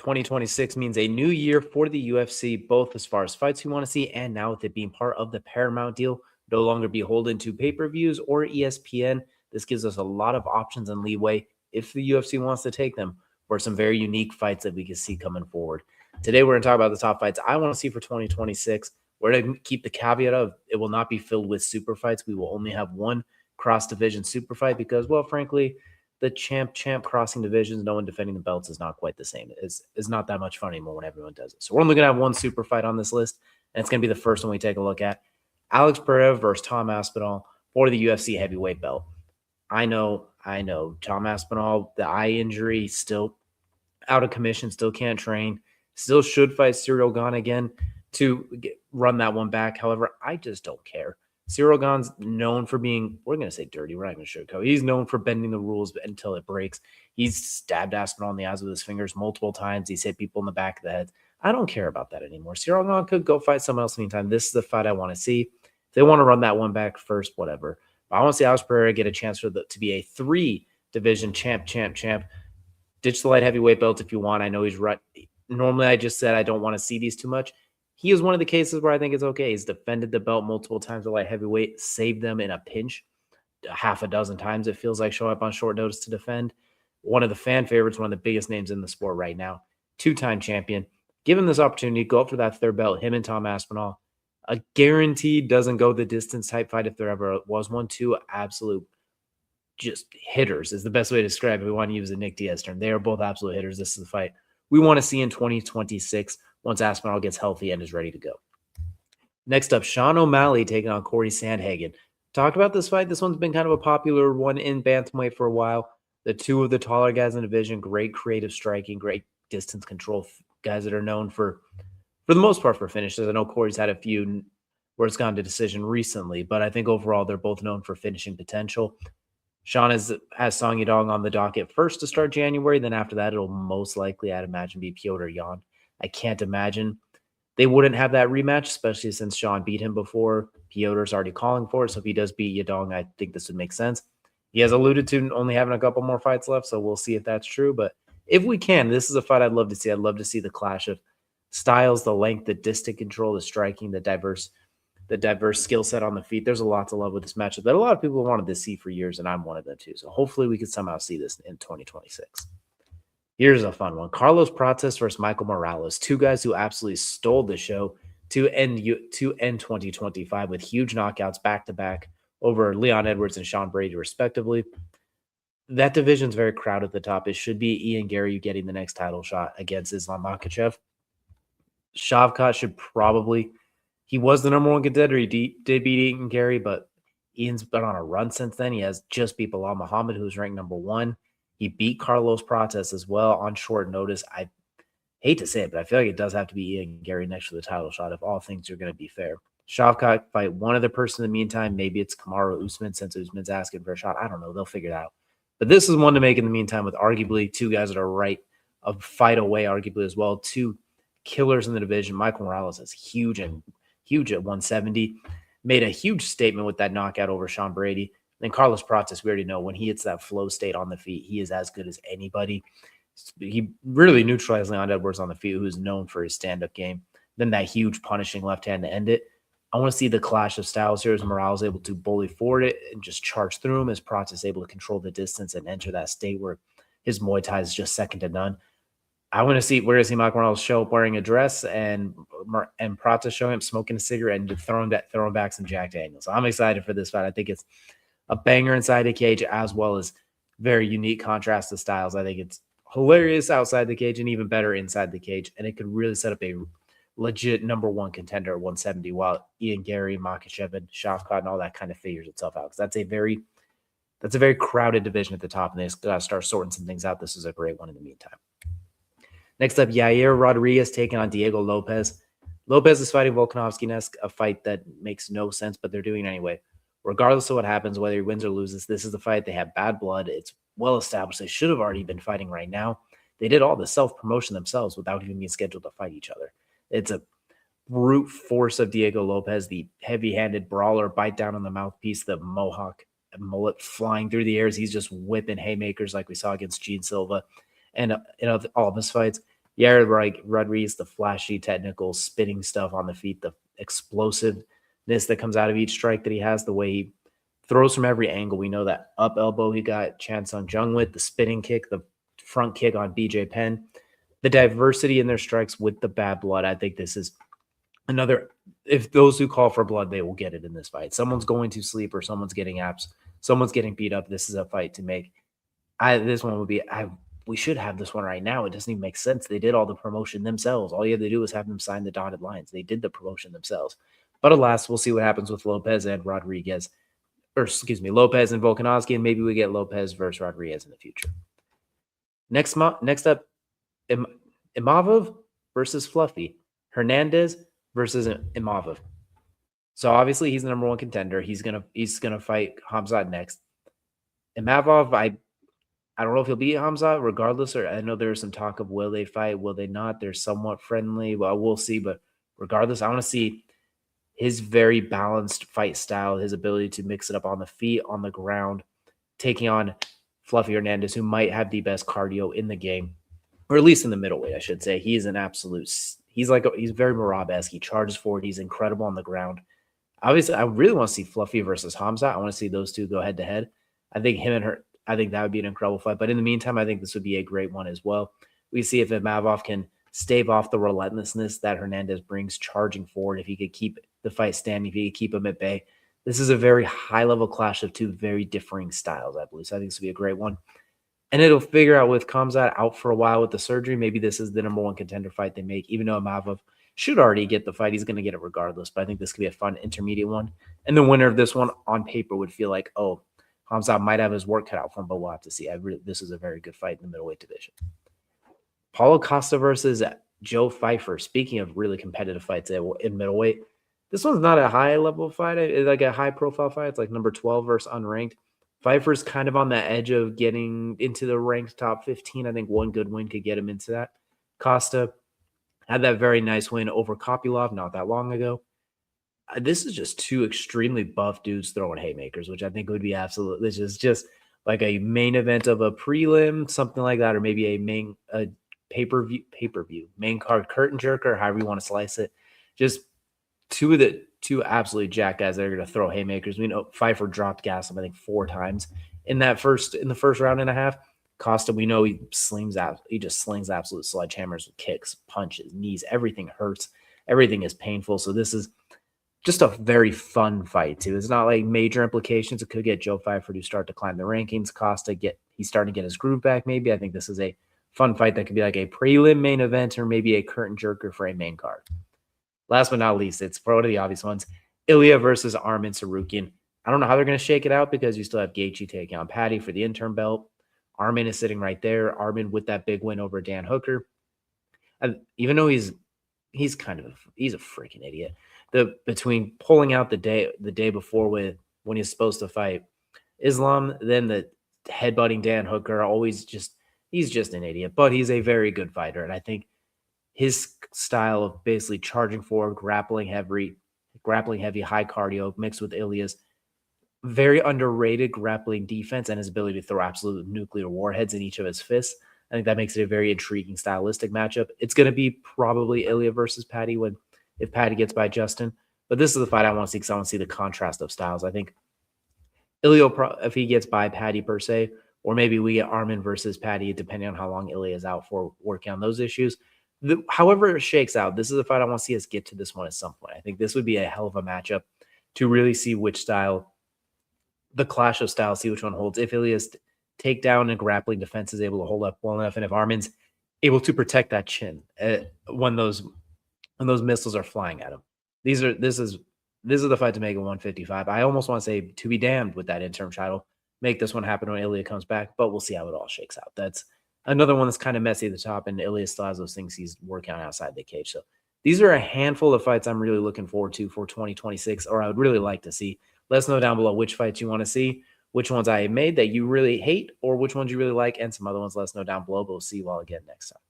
2026 means a new year for the UFC, both as far as fights we want to see and now with it being part of the Paramount deal, no longer beholden to pay-per-views or ESPN. This gives us a lot of options and leeway if the UFC wants to take them for some very unique fights that we can see coming forward. Today, we're going to talk about the top fights I want to see for 2026. We're going to keep the caveat of it will not be filled with super fights. We will only have one cross-division super fight because, well, frankly, the champ crossing divisions, no one defending the belts is not quite the same. It's not that much fun anymore when everyone does it. So we're only going to have one super fight on this list, and it's going to be the first one we take a look at. Alex Pereira versus Tom Aspinall for the UFC heavyweight belt. I know. Tom Aspinall, the eye injury, still out of commission, still can't train, still should fight Cyril Gane again to run that one back. However, I just don't care. Cyril Gane's known for being, we're going to say dirty, we're not going to sugarcoat. He's known for bending the rules until it breaks. He's stabbed Aspinall in the eyes with his fingers multiple times. He's hit people in the back of the head. I don't care about that anymore. Cyril Gane could go fight someone else anytime. This is the fight I want to see. If they want to run that one back first, whatever. But I want to see Alex Pereira get a chance to be a 3-division champ. Ditch the light heavyweight belt if you want. I know he's right. Normally, I just said I don't want to see these too much. He is one of the cases where I think it's okay. He's defended the belt multiple times at light heavyweight, saved them in a pinch half a dozen times. It feels like showing up on short notice to defend. One of the fan favorites, one of the biggest names in the sport right now, 2-time champion. Give him this opportunity, go up for that third belt, him and Tom Aspinall. A guaranteed doesn't go the distance type fight if there ever was one. 2 absolute just hitters is the best way to describe it. We want to use a Nick Diaz term. They are both absolute hitters. This is the fight we want to see in 2026 once Aspinall gets healthy and is ready to go. Next up, Sean O'Malley taking on Corey Sandhagen. Talked about this fight. This one's been kind of a popular one in bantamweight for a while. The two of the taller guys in the division, great creative striking, great distance control guys that are known for the most part, for finishes. I know Corey's had a few where it's gone to decision recently, but I think overall they're both known for finishing potential. Sean has Song Yadong on the docket first to start January. Then after that, it'll most likely, I'd imagine, be Piotr Jan. I can't imagine they wouldn't have that rematch, especially since Sean beat him before. Piotr's already calling for it, so if he does beat Yadong, I think this would make sense. He has alluded to only having a couple more fights left, so we'll see if that's true. But if we can, this is a fight I'd love to see. I'd love to see the clash of styles, the length, the distance control, the striking, the diverse skill set on the feet. There's a lot to love with this matchup that a lot of people wanted to see for years, and I'm one of them too. So hopefully we can somehow see this in 2026. Here's a fun one. Carlos Prates versus Michael Morales. 2 guys who absolutely stole the show to end 2025 with huge knockouts back-to-back over Leon Edwards and Sean Brady, respectively. That division's very crowded at the top. It should be Ian Gary getting the next title shot against Islam Makhachev. Shavkat should probably... He was the number 1 contender. He did beat Ian Gary, but Ian's been on a run since then. He has just beat Bilal Muhammad, who's ranked number 1. He beat Carlos Prates as well on short notice. I hate to say it, but I feel like it does have to be Ian Gary next to the title shot if all things are going to be fair. Shavkat fight one other person in the meantime. Maybe it's Kamaru Usman since Usman's asking for a shot. I don't know. They'll figure it out. But this is one to make in the meantime with arguably 2 guys that are right a fight away, arguably as well. 2 killers in the division. Michael Morales is huge at 170. Made a huge statement with that knockout over Sean Brady. Then Carlos Prates, we already know when he hits that flow state on the feet, he is as good as anybody. He really neutralized Leon Edwards on the feet, who's known for his stand-up game. Then that huge punishing left hand to end it. I want to see the clash of styles here as Morales able to bully forward it and just charge through him, as Prates able to control the distance and enter that state where his Muay Thai is just second to none. I want to see where does he Michael Morales show up wearing a dress and Prates showing up smoking a cigarette and throwing back some Jack Daniels. So I'm excited for this fight. I think it's a banger inside the cage as well as very unique contrast to styles. I think it's hilarious outside the cage and even better inside the cage. And it could really set up a legit number 1 contender at 170 while Ian Gary, Makhachev, and Shavkat and all that kind of figures itself out. Because that's a very crowded division at the top, and they got to start sorting some things out. This is a great one in the meantime. Next up, Yair Rodriguez taking on Diego Lopez. Lopez is fighting Volkanovski-esque, a fight that makes no sense, but they're doing it anyway. Regardless of what happens, whether he wins or loses, this is the fight. They have bad blood. It's well established. They should have already been fighting right now. They did all the self-promotion themselves without even being scheduled to fight each other. It's a brute force of Diego Lopez, the heavy-handed brawler, bite down on the mouthpiece, the mohawk mullet flying through the air as he's just whipping haymakers like we saw against Gene Silva and in all of his fights. Yeah, like Rodriguez, the flashy, technical, spinning stuff on the feet, the explosiveness that comes out of each strike that he has, the way he throws from every angle. We know that up elbow he got Chan Sung Jung with, the spinning kick, the front kick on BJ Penn, the diversity in their strikes with the bad blood. I think this is another. If those who call for blood, they will get it in this fight. Someone's going to sleep or someone's getting abs. Someone's getting beat up. This is a fight to make. This one would be. We should have this one right now. It doesn't even make sense. They did all the promotion themselves. All you have to do is have them sign the dotted lines. They did the promotion themselves. But alas, we'll see what happens with Lopez and Rodriguez, or excuse me, Lopez and Volkanovski, and maybe we get Lopez versus Rodriguez in the future. Next up, Imavov versus Fluffy. Hernandez versus Imavov. So obviously he's the number one contender. He's gonna fight Hamzat next. Imavov, I don't know if he'll beat Hamzat regardless, or I know there's some talk of will they fight, will they not? They're somewhat friendly. Well, we'll see, but regardless, I want to see his very balanced fight style, his ability to mix it up on the feet, on the ground, taking on Fluffy Hernandez, who might have the best cardio in the game, or at least in the middleweight, I should say. He's an absolute. He's very Merab-esque. He charges forward. He's incredible on the ground. Obviously, I really want to see Fluffy versus Hamzat. I want to see those two go head to head. I think that would be an incredible fight. But in the meantime, I think this would be a great one as well. We see if Imavov can stave off the relentlessness that Hernandez brings charging forward, if he could keep the fight standing, if he could keep him at bay. This is a very high-level clash of two very differing styles, I believe. So I think this would be a great one. And it'll figure out with Khamzat out for a while with the surgery. Maybe this is the number one contender fight they make, even though Imavov should already get the fight. He's going to get it regardless. But I think this could be a fun intermediate one. And the winner of this one on paper would feel like, oh, Khamzat might have his work cut out for him, but we'll have to see. This is a very good fight in the middleweight division. Paulo Costa versus Joe Pfeiffer. Speaking of really competitive fights in middleweight, this one's not a high-level fight. It's like a high-profile fight. It's like number 12 versus unranked. Pfeiffer's kind of on the edge of getting into the ranked top 15. I think one good win could get him into that. Costa had that very nice win over Kopylov not that long ago. This is just two extremely buff dudes throwing haymakers, which I think would be absolutely. This is just like a main event of a prelim, something like that, or maybe a pay-per-view, main card curtain jerker, however you want to slice it. Just two absolutely jacked guys that are going to throw haymakers. We know Pfeiffer dropped gas I think 4 times in the first round and a half. Costa, we know he just slings absolute sledgehammers with kicks, punches, knees. Everything hurts. Everything is painful. So this is just a very fun fight too. It's not like major implications. It could get Joe Pfeiffer to start to climb the rankings. Costa he's starting to get his groove back. Maybe I think this is a fun fight that could be like a prelim main event or maybe a curtain jerker for a main card. Last but not least, it's one of the obvious ones. Ilia versus Arman Tsarukyan. I don't know how they're going to shake it out because you still have Gaethje taking on Patty for the interim belt. Arman is sitting right there. Arman with that big win over Dan Hooker. And even though he's a freaking idiot. Between pulling out the day before when he's supposed to fight Islam, then the headbutting Dan Hooker, he's just an idiot. But he's a very good fighter, and I think his style of basically charging forward, grappling heavy, high cardio mixed with Ilia's very underrated grappling defense and his ability to throw absolute nuclear warheads in each of his fists. I think that makes it a very intriguing stylistic matchup. It's going to be probably Ilia versus Patty if Patty gets by Justin. But this is the fight I want to see because I want to see the contrast of styles. I think Ilia, if he gets by Patty per se, or maybe we get Arman versus Patty, depending on how long Ilia is out for working on those issues. However it shakes out, this is a fight I want to see us get to this one at some point. I think this would be a hell of a matchup to really see which style, the clash of styles, see which one holds. If Ilia's takedown and grappling defense is able to hold up well enough, and if Arman's able to protect that chin when those missiles are flying at him. This is the fight to make it 155. I almost want to say to be damned with that interim title. Make this one happen when Ilia comes back, but we'll see how it all shakes out. That's another one that's kind of messy at the top, and Ilia still has those things he's working on outside the cage. So these are a handful of fights I'm really looking forward to for 2026, or I would really like to see. Let us know down below which fights you want to see, which ones I made that you really hate, or which ones you really like, and some other ones. Let us know down below, but we'll see you all again next time.